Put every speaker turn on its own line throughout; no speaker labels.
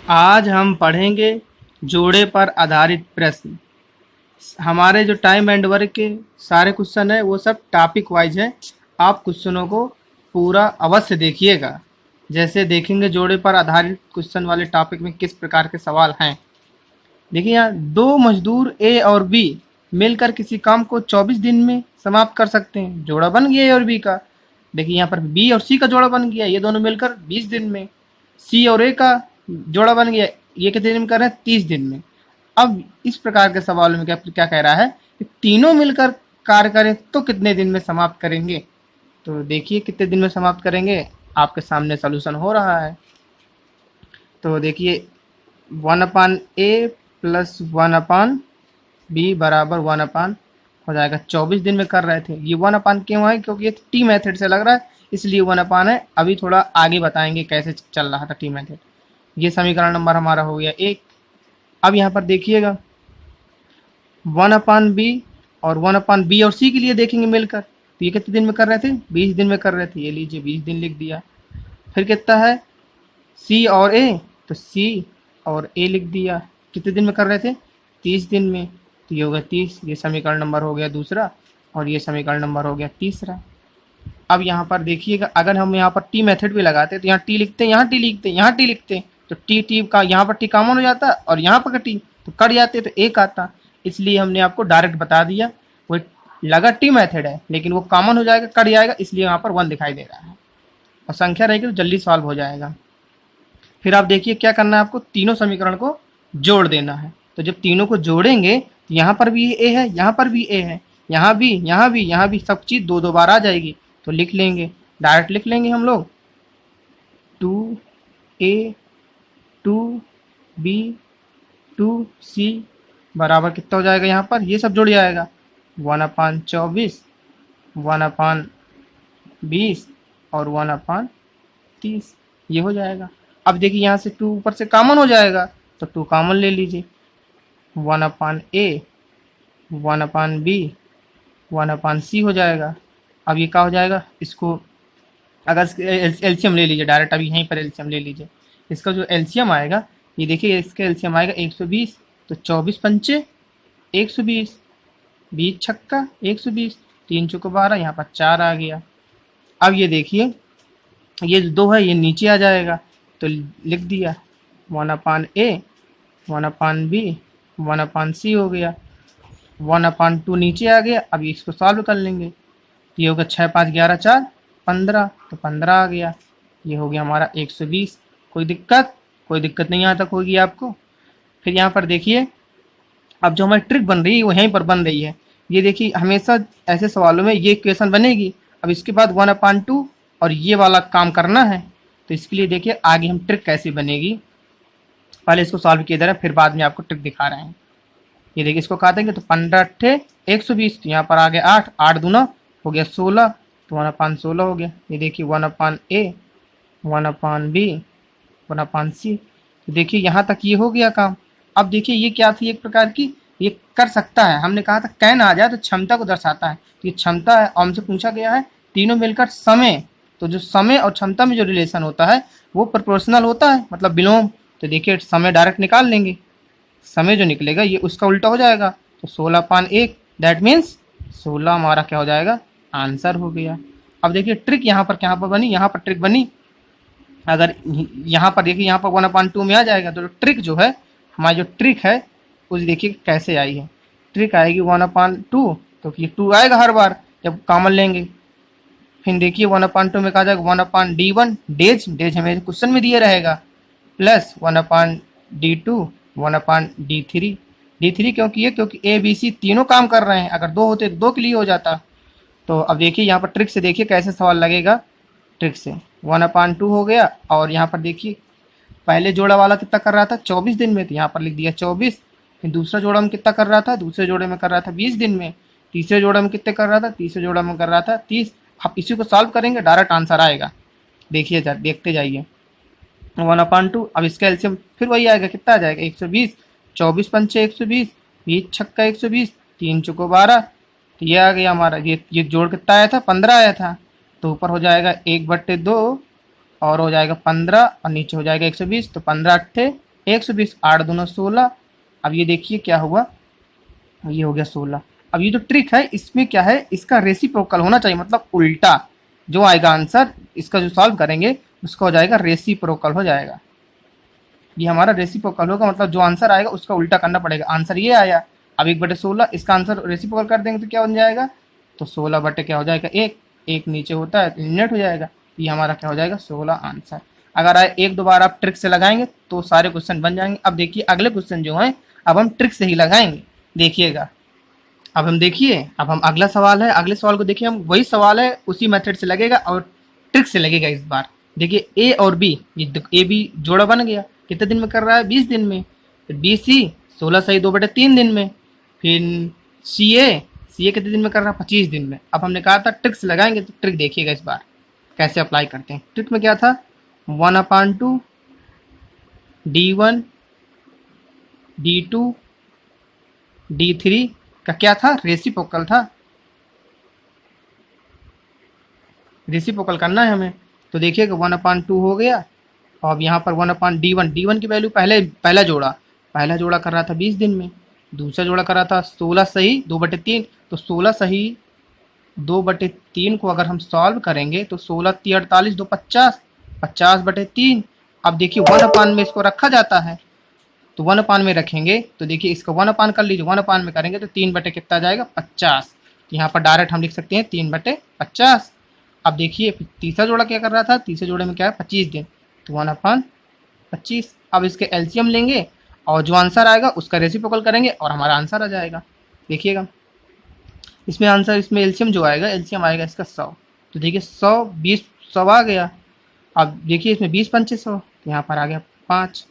आज हम पढ़ेंगे जोड़े पर आधारित प्रश्न। हमारे जो टाइम एंड वर्क के सारे क्वेश्चन है वो सब टॉपिक वाइज है। आप क्वेश्चनों को पूरा अवश्य देखिएगा। जैसे देखेंगे जोड़े पर आधारित क्वेश्चन वाले टॉपिक में किस प्रकार के सवाल हैं। देखिए यहाँ दो मजदूर ए और बी मिलकर किसी काम को 24 दिन में समाप्त कर सकते हैं। जोड़ा बन गया ए और बी का। देखिए यहाँ पर बी और सी का जोड़ा बन गया, ये दोनों मिलकर 20 दिन में। सी और ए का जोड़ा बन गया, ये कितने दिन में कर रहे हैं, 30 दिन में। अब इस प्रकार के सवालों में क्या क्या कह रहा है कि तीनों मिलकर कार्य करें तो कितने दिन में समाप्त करेंगे। तो देखिए कितने दिन में समाप्त करेंगे, आपके सामने सोल्यूशन हो रहा है। तो देखिए 1/a प्लस 1/b बराबर 1/, हो जाएगा 24 दिन में कर रहे थे। ये 1/, क्यों है, क्योंकि ये टी मेथड से लग रहा है इसलिए 1/, है। अभी थोड़ा आगे बताएंगे कैसे चल रहा था टी मेथड। ये समीकरण नंबर हमारा हो गया 1। अब यहाँ पर देखिएगा 1/b और 1/b और सी के लिए देखेंगे मिलकर, तो ये कितने दिन में कर रहे थे, 20 दिन में कर रहे थे। ये लीजिए 20 दिन लिख दिया। फिर कितना है सी और ए, तो सी और ए लिख दिया। कितने दिन में कर रहे थे, 30 दिन में। तो ये हो गया 30, ये समीकरण नंबर हो गया दूसरा और ये समीकरण नंबर हो गया तीसरा। अब यहाँ पर देखिएगा अगर हम यहाँ पर टी मेथड भी लगाते तो यहाँ टी लिखते, यहाँ टी लिखते, यहाँ टी लिखते, तो टी टी का यहाँ पर टी कॉमन हो जाता और यहाँ पर टी तो कट जाते तो एक आता। इसलिए हमने आपको डायरेक्ट बता दिया। वो लगा टी मेथड है लेकिन वो कॉमन हो जाएगा, कट जाएगा, इसलिए यहाँ पर 1 दिखाई दे रहा है और संख्या रहेगी तो जल्दी सॉल्व हो जाएगा। फिर आप देखिए क्या करना है, आपको तीनों समीकरण को जोड़ देना है। तो जब तीनों को जोड़ेंगे तो यहाँ पर भी ए है, यहाँ पर भी ए है, यहाँ भी, यहाँ भी, यहाँ भी, सब चीज़ दो दो बार आ जाएगी। तो लिख लेंगे, डायरेक्ट लिख लेंगे हम लोग 2a 2b 2c बराबर कितना हो जाएगा, यहाँ पर ये सब जुड़ जाएगा 1/24 1/20 और 1/30, ये हो जाएगा। अब देखिए यहाँ से 2 ऊपर से कॉमन हो जाएगा तो 2 कॉमन ले लीजिए। 1/a 1/b 1/c हो जाएगा। अब ये क्या हो जाएगा, इसको अगर एलसीएम ले लीजिए डायरेक्ट, अभी यहीं पर एलसीएम ले लीजिए। इसका जो एलसीएम आएगा, ये देखिए इसका एलसीएम आएगा 120, तो 24 पंचे 120, 20 छक्का 120, 3 चौको 12, यहाँ पर 4 आ गया। अब ये देखिए ये जो 2 है ये नीचे आ जाएगा तो लिख दिया 1/a 1/b 1/c हो गया। 1/2 नीचे आ गया। अब इसको सॉल्व कर लेंगे तो ये होगा 6 5 11 4 15, तो 15 आ गया। ये हो गया हमारा 120। कोई दिक्कत, कोई दिक्कत नहीं यहाँ तक होगी आपको। फिर यहाँ पर देखिए अब जो हमारी ट्रिक बन रही है वो यहीं पर बन रही है। ये देखिए हमेशा ऐसे सवालों में ये इक्वेशन बनेगी। अब इसके बाद 1/2 और ये वाला काम करना है। तो इसके लिए देखिए आगे हम ट्रिक कैसे बनेगी, पहले इसको सॉल्व किया जा रहा है फिर बाद में आपको ट्रिक दिखा रहे हैं। ये देखिए इसको काटेंगे तो 15 अट्ठे 120, तो यहाँ पर आ गया 8, 8 दूना हो गया 16, तो 1/16 हो गया। ये देखिए 1/a 1/b 1/c, तो देखिए यहाँ तक ये हो गया काम। अब देखिए ये क्या थी, एक प्रकार की ये कर सकता है, हमने कहा था कैन आ जाए तो क्षमता को दर्शाता है। तो ये क्षमता है और हमसे पूछा गया है तीनों मिलकर समय, तो जो समय और क्षमता में जो रिलेशन होता है वो प्रोपोर्शनल होता है, मतलब विलोम। तो देखिए समय डायरेक्ट निकाल लेंगे, समय जो निकलेगा ये उसका उल्टा हो जाएगा। तो 16/1 दैट मीन्स 16 हमारा क्या हो जाएगा, आंसर हो गया। अब देखिए ट्रिक यहाँ पर क्या पर बनी, यहाँ पर ट्रिक बनी। अगर यहाँ पर देखिए यहाँ पर 1/2 में आ जाएगा तो ट्रिक जो है हमारी जो ट्रिक है उस देखिए कैसे आई है। ट्रिक आएगी 1/2, तो ये 2 आएगा हर बार जब कॉमन लेंगे। फिर देखिए 1/2 में कहा जाएगा 1/d1 डेज, डेज हमें क्वेश्चन में दिया रहेगा, प्लस 1/d2 1/d3, d3 क्योंकि ये क्योंकि ए बी सी तीनों काम कर रहे हैं, अगर 2 होते तो 2 के लिए हो जाता। तो अब देखिए यहाँ पर ट्रिक से देखिए कैसे सवाल लगेगा। ट्रिक से 1/2 हो गया और यहाँ पर देखिए पहले जोड़ा वाला कितना कर रहा था 24 दिन में, तो यहाँ पर लिख दिया 24। फिर दूसरा जोड़ा में कितना कर रहा था, दूसरे जोड़े में कर रहा था 20 दिन में। तीसरे जोड़ा में कितने कर रहा था, तीसरे जोड़ा में कर रहा था 30। आप इसी को सॉल्व करेंगे डायरेक्ट आंसर आएगा। देखिए देखते जाइए 1/2। अब इसका एलसीएम फिर वही आएगा, कितना आ जाएगा 120, 24 पंचे 120, 20 छक्का 120, 3 चौको 12, तो ये आ गया हमारा। ये जोड़ कितना आया था, 15 आया था। तो ऊपर हो जाएगा 1/2 और हो जाएगा 15 और नीचे हो जाएगा 120, तो 15 अट्ठे 120, 8 दूना 16। अब ये देखिए क्या हुआ, ये हो गया 16। अब ये जो ट्रिक है इसमें क्या है, इसका रेसिप्रोकल होना चाहिए, मतलब उल्टा जो आएगा आंसर इसका जो सॉल्व करेंगे उसका हो जाएगा रेसिप्रोकल हो जाएगा। ये हमारा रेसिप्रोकल होगा, मतलब जो आंसर आएगा उसका उल्टा करना पड़ेगा। आंसर ये आया, अब 1/16 इसका आंसर रेसिप्रोकल कर देंगे तो क्या बन जाएगा, तो 16 बटे क्या हो जाएगा, एक, एक नीचे होता है तो नेट हो जाएगा। ये हमारा क्या हो जाएगा 16 आंसर। अगर आए एक दो बार आप ट्रिक से लगाएंगे तो सारे क्वेश्चन बन जाएंगे। अब देखिए अगले क्वेश्चन जो है अब हम ट्रिक से ही लगाएंगे, देखिएगा। अब हम देखिए, अब हम अगला सवाल है, अगले सवाल को देखिए, हम वही सवाल है उसी मेथड से लगेगा और ट्रिक से लगेगा इस बार। देखिए ए और बी, ये ए बी जोड़ा बन गया, कितने दिन में कर रहा है, 20 दिन में। फिर बी सी 16 सही 2/3 दिन में। फिर सी ए कितने दिन में कर रहा है, 25 दिन में। अब हमने कहा था ट्रिक से लगाएंगे, तो ट्रिक देखिएगा इस बार कैसे अप्लाई करते हैं। ट्रिक में क्या था, 1/2 D1 D2 D3 का क्या था, रेसिप्रोकल था, रेसिप्रोकल करना है हमें। तो देखिएगा 1/2 हो गया। और अब यहाँ पर 1/D1 की वैल्यू पहला जोड़ा कर रहा था 20 दिन में, दूसरा जोड़ा कर रहा था 16 सही 2/3। तो 16 सही 2/3 को अगर हम सॉल्व करेंगे तो 16 × 48 2 50, 50/3। अब देखिए 1/, में इसको रखा जाता है, तो 1/, में रखेंगे तो देखिए इसको 1/, कर लीजिए, 1/, में करेंगे तो 3 बटे कितना जाएगा 50। तो यहाँ पर डायरेक्ट हम लिख सकते हैं 3/50। अब देखिए तीसरा जोड़ा क्या कर रहा था, तीसरे जोड़े में क्या है 25 दिन, तो 1/25। अब इसके एलसीएम लेंगे और जो आंसर आएगा उसका रेसिप्रोकल करेंगे और हमारा आंसर आ जाएगा। देखिएगा इसमें आंसर, इसमें एलसीएम जो आएगा, एलसीएम आएगा इसका 100। तो देखिए 100 आ गया। अब देखिए इसमें 20 पंचे 100, तो यहाँ पर आ गया 5।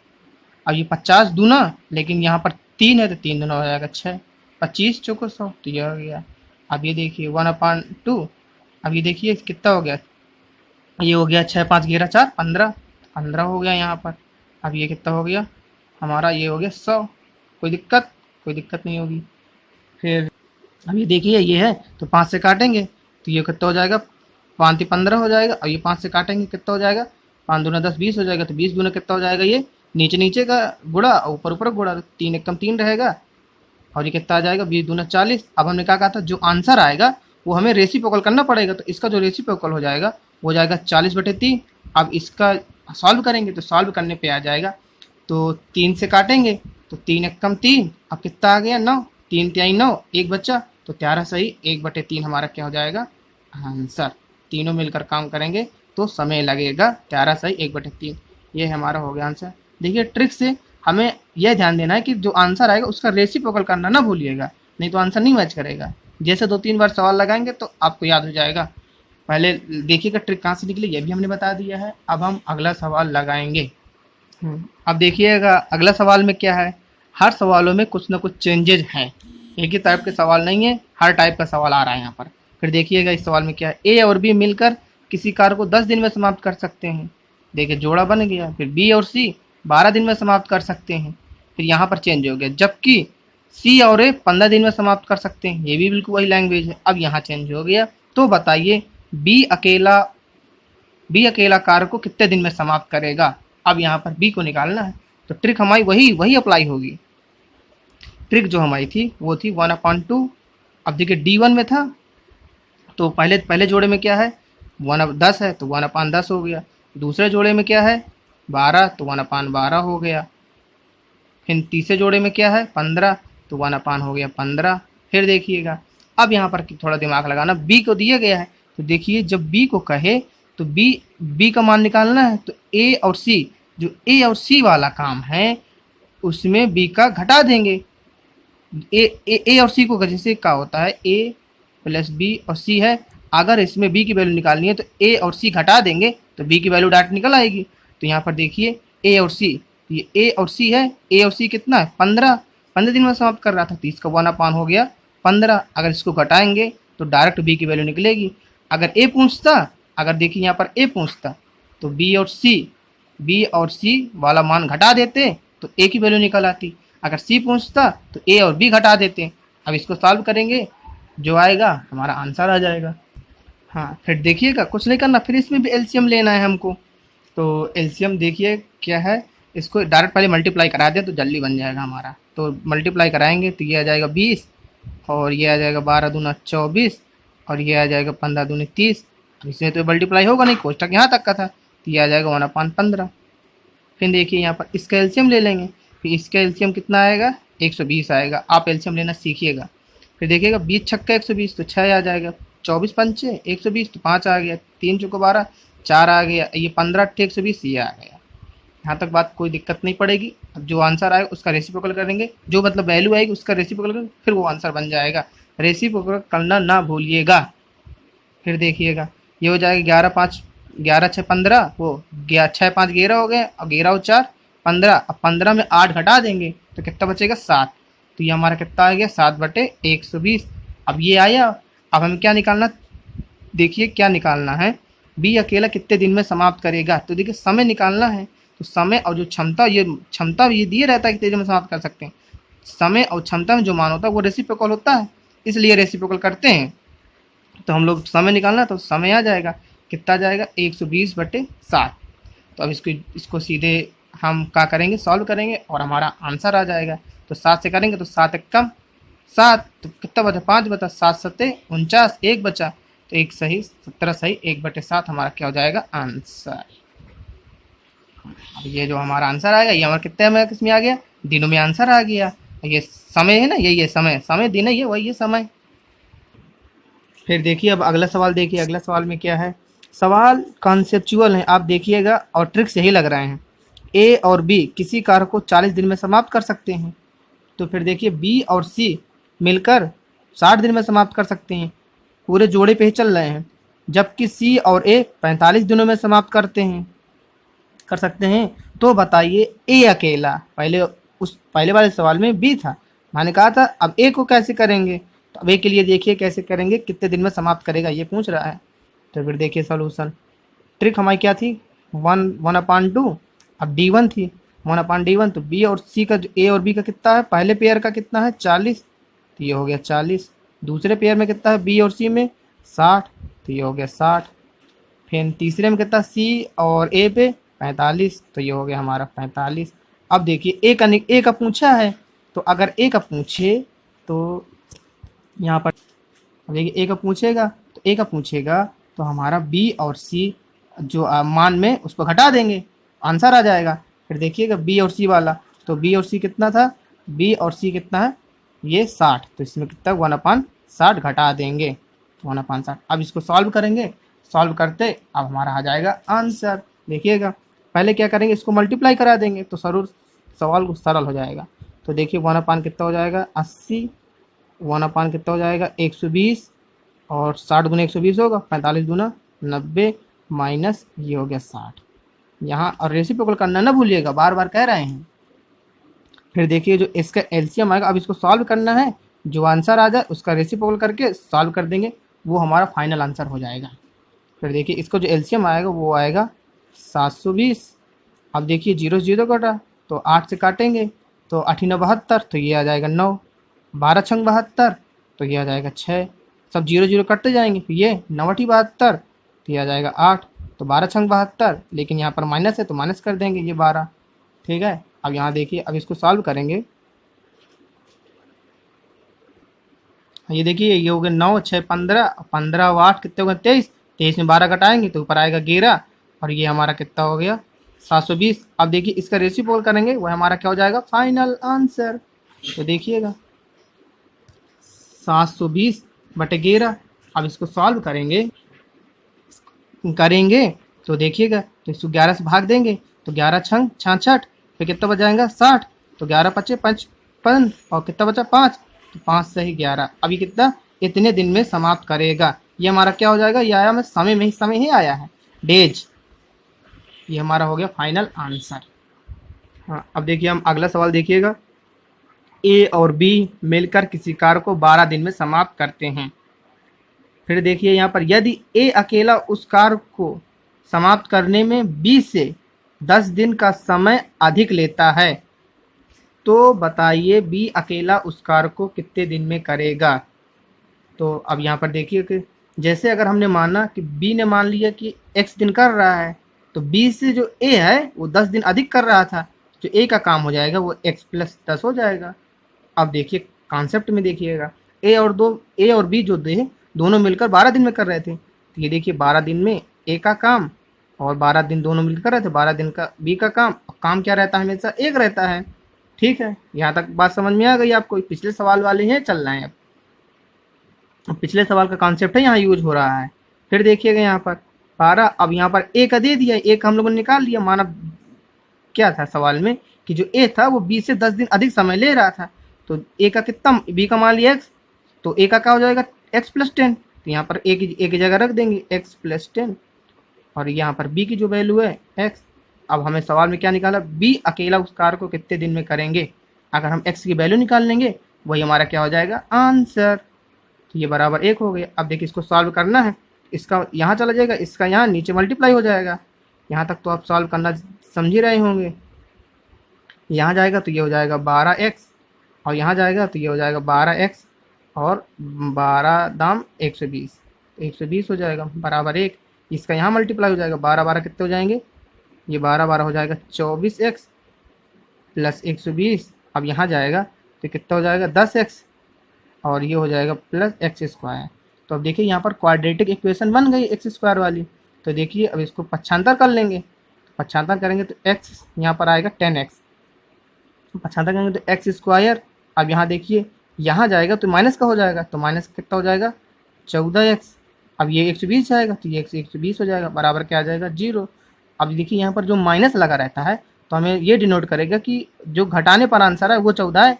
अब ये 50 दूना, लेकिन यहाँ पर 3 है तो 3 दूना हो जाएगा 6, 25 चौको 100, तो ये हो गया। अब ये देखिए 1/2, अब ये देखिए कितना हो गया, ये हो गया 6 5 11 4 15, 15 हो गया यहाँ पर। अब ये कितना हो गया हमारा, ये हो गया 100। कोई दिक्कत नहीं होगी। फिर अब ये देखिए ये है तो 5 से काटेंगे तो ये कितना हो जाएगा, 5 × 15 हो जाएगा। और ये 5 से काटेंगे कितना हो जाएगा, 5 दूना 10 20 हो जाएगा। तो 20 दूना कितना हो जाएगा, ये नीचे नीचे का गुड़ा और ऊपर ऊपर गुड़ा, तो 3 × 1 = 3 रहेगा। और ये कितना आ जाएगा, 20 दूना 40। अब हमने क्या कहा था, जो आंसर आएगा वो हमें रेसिप्रोकल करना पड़ेगा, तो इसका जो रेसिप्रोकल हो जाएगा वो हो जाएगा 40/3। अब इसका सॉल्व करेंगे तो सॉल्व करने पे आ जाएगा, तो 3 से काटेंगे तो 3 × 1 = 3। अब कितना आ गया 9, 3 × 3 = 9, एक बच्चा, तो 13 सही 1/3 हमारा क्या हो जाएगा आंसर। तीनों मिलकर काम करेंगे तो समय लगेगा 13 सही 1/3, ये हमारा हो गया आंसर। देखिए ट्रिक से हमें यह ध्यान देना है कि जो आंसर आएगा उसका रेसिप्रोकल करना ना भूलिएगा, नहीं तो आंसर नहीं मैच करेगा। जैसे 2-3 बार सवाल लगाएंगे तो आपको याद हो जाएगा। पहले देखिएगा ट्रिक कहाँ से निकली, ये भी हमने बता दिया है। अब हम अगला सवाल लगाएंगे। अब देखिएगा अगला सवाल में क्या है, हर सवालों में कुछ ना कुछ चेंजेज हैं, एक ही टाइप के सवाल नहीं है, हर टाइप का सवाल आ रहा है यहाँ पर। फिर देखिएगा इस सवाल में क्या है, ए और बी मिलकर किसी कार्य को 10 दिन में समाप्त कर सकते हैं। देखिए जोड़ा बन गया। फिर बी और सी 12 दिन में समाप्त कर सकते हैं। फिर यहाँ पर चेंज हो गया, जबकि सी और ए 15 दिन में समाप्त कर सकते हैं। ये भी बिल्कुल वही लैंग्वेज है। अब यहाँ चेंज हो गया, तो बताइए बी अकेला कार्य को कितने दिन में समाप्त करेगा। अब यहाँ पर बी को निकालना है, तो ट्रिक हमारी वही अप्लाई होगी। ट्रिक जो हमारी थी वो थी 1/2। अब देखिए D1 में था तो पहले जोड़े में क्या है 10 है तो 1/10 हो गया। दूसरे जोड़े में क्या है 12 तो 1/12 हो गया। फिर तीसरे जोड़े में क्या है 15 तो 1/ हो गया 15। फिर देखिएगा अब यहाँ पर थोड़ा दिमाग लगाना, बी को दिया गया है तो देखिए जब बी को कहे तो बी का मान निकालना है, तो ए और सी, जो ए और सी वाला काम है उसमें बी का घटा देंगे। ए और सी को जैसे क्या होता है a + b और c है, अगर इसमें b की वैल्यू निकालनी है तो a और c घटा देंगे तो b की वैल्यू डायरेक्ट निकल आएगी। तो यहाँ पर देखिए a और c, ये a और c है, a और c कितना है 15 दिन में समाप्त कर रहा था, 30 का 1/, हो गया 15। अगर इसको घटाएंगे तो डायरेक्ट b की वैल्यू निकलेगी। अगर a पूछता, अगर देखिए यहाँ पर a पूछता तो b और c वाला मान घटा देते तो a की वैल्यू निकल आती। अगर सी पूछता तो ए और बी घटा देते। अब इसको सॉल्व करेंगे, जो आएगा हमारा आंसर आ जाएगा। हाँ फिर देखिएगा कुछ नहीं करना, फिर इसमें भी एलसीएम लेना है हमको। तो एलसीएम देखिए क्या है, इसको डायरेक्ट पहले मल्टीप्लाई करा दे तो जल्दी बन जाएगा हमारा। तो मल्टीप्लाई कराएंगे तो ये आ जाएगा 20 और ये आ जाएगा 12 दूना 24 और ये आ जाएगा 15 दूनी 30। इसमें तो मल्टीप्लाई होगा नहीं, कोष्टक यहाँ तक का था, तो ये आ जाएगा 1/15। फिर देखिए यहाँ पर इसका एलसीएम ले लेंगे, फिर इसका एलसीएम कितना आएगा 120 आएगा। आप एलसीएम लेना सीखिएगा। फिर देखिएगा 20 छक्का 120 तो 6 आ जाएगा, 24 पंचे 120 तो 5 आ गया, 3 चौको 12 4 आ गया, ये 15 अट्ठे 120 ये आ गया। यहाँ तक बात कोई दिक्कत नहीं पड़ेगी। अब जो आंसर आएगा उसका रेसिप्रोकल करेंगे, जो मतलब वैल्यू आएगी उसका रेसिप्रोकल करेंगे, फिर वो आंसर बन जाएगा। रेसिप्रोकल करना ना भूलिएगा। फिर देखिएगा ये हो जाएगा 11 5 11 6 15, वो 6 5 11 हो गए, और 11 और 4 15। अब 15 में 8 घटा देंगे तो कितना बचेगा 7। तो ये हमारा कितना आ गया 7/120। अब ये आया। अब हमें क्या निकालना, देखिए क्या निकालना है, बी अकेला कितने दिन में समाप्त करेगा। तो देखिए समय निकालना है, तो समय और जो क्षमता, ये क्षमता ये दिए रहता है कितने दिन में समाप्त कर सकते हैं। समय और क्षमता में जो मान होता है वो रेसिप्रोकल होता है, इसलिए रेसिप्रोकल करते हैं। तो हम लोग समय निकालना, तो समय आ जाएगा कितना जाएगा 120/7। तो अब इसको सीधे हम क्या करेंगे, सॉल्व करेंगे और हमारा आंसर आ जाएगा। तो 7 से करेंगे तो 7 एकम 7, तो कितना बचा 5 बचा, 7 7 49, 1 बचा, तो 1 सही 17 सही 1/7 हमारा क्या हो जाएगा आंसर। अब ये जो हमारा आंसर आएगा ये हमारा कितने में किसमें आ गया, दिनों में आंसर आ गया। ये समय है ना, यही है समय, समय दिन है, ये वही है समय। फिर देखिए अब अगला सवाल देखिए, अगला सवाल में क्या है, सवाल कॉन्सेप्चुअल है, आप देखिएगा और ट्रिक्स यही लग रहे हैं। ए और बी किसी कार्य को 40 दिन में समाप्त कर सकते हैं। तो फिर देखिए बी और सी मिलकर 60 दिन में समाप्त कर सकते हैं, पूरे जोड़े पे ही चल रहे हैं। जबकि सी और ए 45 दिनों में समाप्त कर सकते हैं। तो बताइए ए अकेला, पहले वाले सवाल में बी था, मैंने कहा था अब ए को कैसे करेंगे। तो अब ए के लिए देखिए कैसे करेंगे, कितने दिन में समाप्त करेगा ये पूछ रहा है। तो फिर देखिए सॉल्यूशन, ट्रिक हमारी क्या थी, 1/2, अब D1 थी 1/D1। तो बी और सी का, जो ए और बी का कितना है, पहले पेयर का कितना है 40, तो ये हो गया 40। दूसरे पेयर में कितना है बी और सी में 60, तो ये हो गया 60। फिर तीसरे में कितना सी और ए पे 45, तो ये हो गया हमारा 45। अब देखिए ए का पूछा है, तो अगर ए का पूछे तो यहाँ पर देखिए ए का पूछेगा तो हमारा बी और सी जो मान में उसको घटा देंगे, आंसर आ जाएगा। फिर देखिएगा बी और सी वाला, तो बी और सी कितना था, बी और सी कितना है ये 60, तो इसमें कितना 1/60 घटा देंगे, 1/60। अब इसको सॉल्व करेंगे, सॉल्व करते अब हमारा आ जाएगा आंसर। देखिएगा पहले क्या करेंगे, इसको मल्टीप्लाई करा देंगे तो सवाल को सरल हो जाएगा। तो देखिए 1/, कितना हो जाएगा 80, 1/, कितना हो जाएगा 120, और 60 गुना 120 होगा, 45 गुना 90 माइनस ये हो गया 60। यहाँ और रेसिप्रोकल करना ना भूलिएगा, बार बार कह रहे हैं। फिर देखिए जो इसका एलसीएम आएगा, अब इसको सॉल्व करना है, जो आंसर आ जाए उसका रेसिप्रोकल करके सॉल्व कर देंगे, वो हमारा फाइनल आंसर हो जाएगा। फिर देखिए इसको जो एलसीएम आएगा वो आएगा 720। अब देखिए 0 से 0 कटा, तो 8 से काटेंगे तो 8 9 72, तो ये आ जाएगा 9, 12 6 72, तो ये आ जाएगा 6। सब 0 0 कटते जाएंगे, फिर ये 9 8 72, तो ये आ जाएगा 8, तो 12 6 72, लेकिन यहाँ पर माइनस है तो माइनस कर देंगे ये 12, ठीक है। अब यहाँ देखिए अब इसको सॉल्व करेंगे, ये देखिए ये हो गया 9 6 15, 15 और 8 कितने हो गए 23, 23 में 12 घटाएंगे तो ऊपर आएगा 11, और ये हमारा कितना हो गया 720। अब देखिए इसका रेसिप्रोकल करेंगे, वह हमारा क्या हो जाएगा फाइनल आंसर। तो देखिएगा 720/11। अब इसको सॉल्व करेंगे तो देखिएगा, तो इसको 11 से भाग देंगे तो 11 छंग 66, फिर कितना बच जाएगा 60, तो 11 पचे 55, और कितना बचा 5, तो 5 से ही 11। अभी कितना इतने दिन में समाप्त करेगा, ये हमारा क्या हो जाएगा, ये आया में समय ही आया है, डेज। ये हमारा हो गया फाइनल आंसर। हाँ अब देखिए हम अगला सवाल देखिएगा, ए और बी मिलकर किसी कार्य को 12 दिन में समाप्त करते हैं। फिर देखिए यहाँ पर यदि ए अकेला उस कार्य को समाप्त करने में बी से 10 दिन का समय अधिक लेता है, तो बताइए बी अकेला उस कार्य को कितने दिन में करेगा। तो अब यहाँ पर देखिए कि जैसे अगर हमने माना कि बी ने मान लिया कि x दिन कर रहा है, तो बी से जो ए है वो 10 दिन अधिक कर रहा था, जो ए का काम हो जाएगा वो x प्लस 10 हो जाएगा। अब देखिए कॉन्सेप्ट में देखिएगा, ए और बी जो थे दोनों मिलकर 12 दिन में कर रहे थे, तो ये देखिए 12 दिन में ए का काम और 12 दिन दोनों मिलकर कर रहे थे, 12 दिन का बी का काम। काम क्या रहता है, हमेशा एक रहता है। ठीक है, यहाँ तक बात समझ में आ गई आपको? पिछले सवाल वाले हैं चल रहे हैं, अब पिछले सवाल का कॉन्सेप्ट है यहाँ यूज हो रहा है। फिर देखिएगा यहाँ पर 12, अब यहाँ पर ए का दे दिया, ए का हम लोगों ने निकाल लिया। माना क्या था सवाल में कि जो ए था वो बी से 10 दिन अधिक समय ले रहा था, तो ए का कितना, बी का मान लिया एक्स, तो ए का क्या हो जाएगा एक्स प्लस 10, तो यहाँ पर ए की जगह रख देंगे एक्स प्लस 10, और यहाँ पर बी की जो वैल्यू है एक्स। अब हमें सवाल में क्या निकाला, बी अकेला उस कार्य को कितने दिन में करेंगे। अगर हम एक्स की वैल्यू निकाल लेंगे वही हमारा क्या हो जाएगा आंसर, तो ये बराबर 1 हो गया। अब देखिए इसको सॉल्व करना है, इसका यहाँ चला जाएगा, इसका यहाँ नीचे मल्टीप्लाई हो जाएगा। यहाँ तक तो आप सॉल्व करना समझ ही रहे होंगे। यहाँ जाएगा तो ये हो जाएगा 12x, और यहाँ जाएगा तो ये हो जाएगा 12x, और 12 दाम 120, 120 हो जाएगा बराबर 1। इसका यहाँ मल्टीप्लाई हो जाएगा, 12 12 कितने हो जाएंगे, ये 12 12 हो जाएगा 24x प्लस 120। अब यहाँ जाएगा तो कितना हो जाएगा 10x, और ये हो जाएगा प्लस एक्स स्क्वायर। तो अब देखिए यहाँ पर क्वाड्रेटिक इक्वेशन बन गई एक्स स्क्वायर वाली। तो देखिए अब इसको पक्षांतर कर लेंगे, तो पक्षांतर करेंगे तो एक्स यहाँ पर आएगा 10x, पक्षांतर करेंगे तो एक्स स्क्वायर। अब यहाँ देखिए यहाँ जाएगा तो माइनस का हो जाएगा, तो माइनस कितना हो जाएगा 14x। अब ये 120 जाएगा तो ये 120 हो जाएगा बराबर क्या आ जाएगा 0। अब देखिए यहाँ पर जो माइनस लगा रहता है तो हमें ये डिनोट करेगा कि जो घटाने पर आंसर है वो 14 है,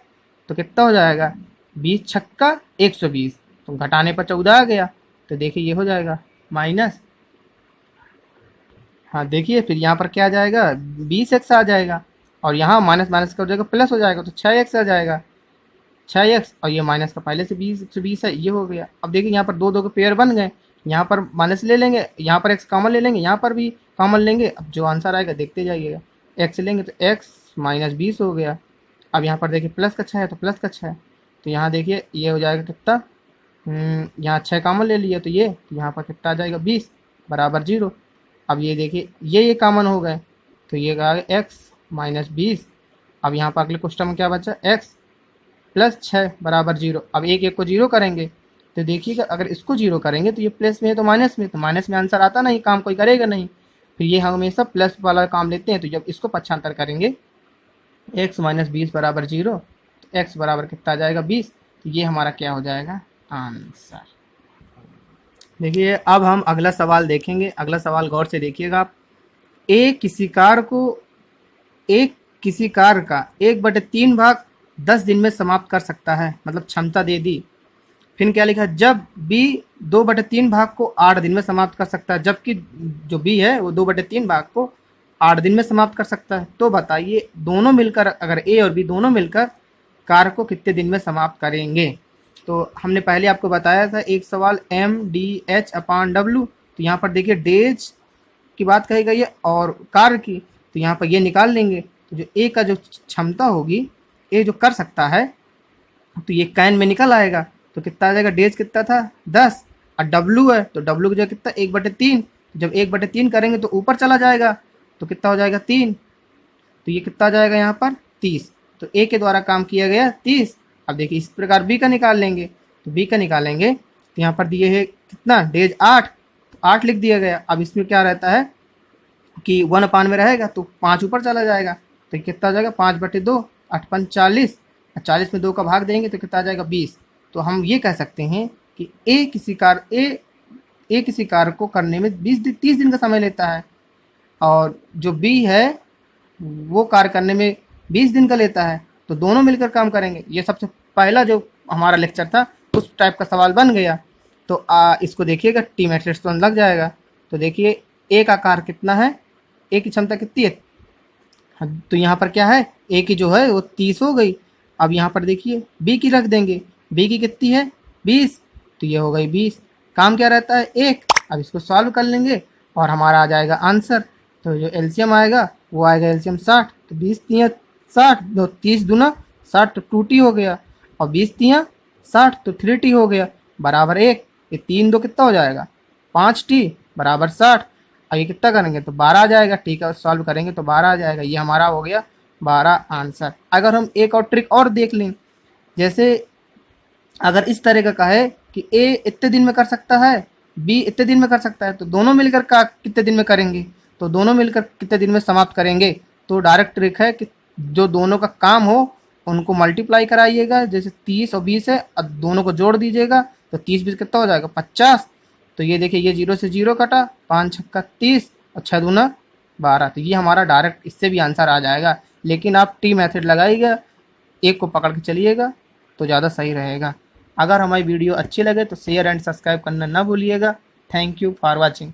तो कितना हो जाएगा 20 छक्का 120, तो घटाने पर 14 आ गया, तो देखिए ये हो जाएगा माइनस, हाँ देखिए फिर यहाँ पर क्या आ जाएगा 20x आ जाएगा, और यहाँ माइनस माइनस का हो जाएगा प्लस हो जाएगा, तो 6x आ जाएगा 6x, और ये माइनस का पहले से 120 है, ये हो गया। अब देखिए यहाँ पर दो दो के पेयर बन गए, यहाँ पर माइनस ले लेंगे, यहाँ पर x कॉमन ले लेंगे, यहाँ पर भी कॉमन लेंगे। अब जो आंसर आएगा देखते जाइएगा, x लेंगे तो x माइनस 20 हो गया। अब यहाँ पर देखिए प्लस का 6 है तो प्लस का 6, तो यहाँ देखिए ये हो जाएगा कितना, यहाँ 6 कॉमन ले लिया तो ये, तो यहाँ पर कितना आ जाएगा 20 बराबर 0। अब ये देखिए ये कॉमन हो गए, तो ये आ गया x माइनस 20। अब यहाँ पर अगले क्वेश्चन में क्या बचा, x प्लस 6 बराबर 0। अब एक एक को 0 करेंगे तो देखिएगा अगर इसको 0 करेंगे तो ये प्लस में है तो माइनस में, तो माइनस में आंसर आता नहीं, काम कोई करेगा नहीं। फिर ये हमेशा प्लस वाला काम लेते हैं, तो जब इसको पक्षांतर करेंगे x माइनस 20 बराबर 0, तो x बराबर कितना आ जाएगा 20, तो ये हमारा क्या हो जाएगा आंसर। देखिए अब हम अगला सवाल देखेंगे। अगला सवाल गौर से देखिएगा आप, एक किसी कार का 1/3 भाग 10 दिन में समाप्त कर सकता है, मतलब क्षमता दे दी। फिर क्या लिखा, जब B 2/3 भाग को 8 दिन में समाप्त कर सकता है, जबकि जो B है वो 2/3 भाग को 8 दिन में समाप्त कर सकता है। तो बताइए दोनों मिलकर, अगर A और B दोनों मिलकर कार को कितने दिन में समाप्त करेंगे। तो हमने पहले आपको बताया था एक सवाल MDH/W, तो यहाँ पर देखिए डेज की बात कही गई है और कार की, तो यहाँ पर ये निकाल लेंगे। तो जो A का जो क्षमता होगी, A जो कर सकता है, तो ये कैन में निकल आएगा, तो कितना आ जाएगा, डेज कितना था 10, और W है तो W की जगह कितना 1/3, जब 1/3 करेंगे तो ऊपर चला जाएगा, तो कितना हो जाएगा 3, तो ये कितना आ जाएगा यहाँ पर 30। तो A के द्वारा काम किया गया 30। अब देखिए इस प्रकार B का निकाल लेंगे, तो B का निकालेंगे तो यहाँ पर दिए है कितना डेज 8, तो 8 लिख दिया गया। अब इसमें क्या रहता है कि 1/, में रहेगा तो 5 ऊपर चला जाएगा, तो कितना आ जाएगा 5/2, 8 5 40, 40 में 2 का भाग देंगे तो कितना आ जाएगा 20। तो हम ये कह सकते हैं कि A किसी कार को करने में 30 दिन का समय लेता है, और जो B है वो कार्य करने में 20 दिन का लेता है, तो दोनों मिलकर काम करेंगे। ये सबसे पहला जो हमारा लेक्चर था उस टाइप का सवाल बन गया। तो इसको देखिएगा, टी मैट्रिक्स तो लग जाएगा। तो देखिए A का कार्य कितना है, A की क्षमता कितनी है, तो यहाँ पर क्या है A की जो है वो 30 हो गई। अब यहाँ पर देखिए B की रख देंगे, B की कितनी है 20, तो ये हो गई 20, काम क्या रहता है 1। अब इसको सॉल्व कर लेंगे और हमारा आ जाएगा आंसर। तो जो एलसीएम आएगा वो आएगा एलसीएम 60, तो 20 3 60, 30 दूना 60, तो 2t हो गया, और 20 3 60, तो 3t हो गया बराबर 1। ये 3 2 कितना हो जाएगा 5t बराबर 60। अब ये कितना करेंगे तो 12 आ जाएगा, ठीक है सॉल्व करेंगे तो 12 आ जाएगा। ये हमारा हो गया 12 आंसर। अगर हम एक और ट्रिक और देख लें, जैसे अगर इस तरह का है कि ए इतने दिन में कर सकता है, बी इतने दिन में कर सकता है, तो दोनों मिलकर का कितने दिन में करेंगे, तो दोनों मिलकर कितने दिन में समाप्त करेंगे। तो डायरेक्ट ट्रिक है कि जो दोनों का काम हो उनको मल्टीप्लाई कराइएगा, जैसे 30 और 20 है, अब दोनों को जोड़ दीजिएगा, तो 30 20 कितना हो जाएगा 50। तो ये देखिए ये 0 से 0 कटा, 5 छक्का 30 और 6 दूना 12। तो ये हमारा डायरेक्ट इससे भी आंसर आ जाएगा, लेकिन आप टी मेथड लगाइएगा, एक को पकड़ के चलिएगा तो ज़्यादा सही रहेगा। अगर हमारी वीडियो अच्छी लगे तो शेयर एंड सब्सक्राइब करना ना भूलिएगा। Thank you for watching.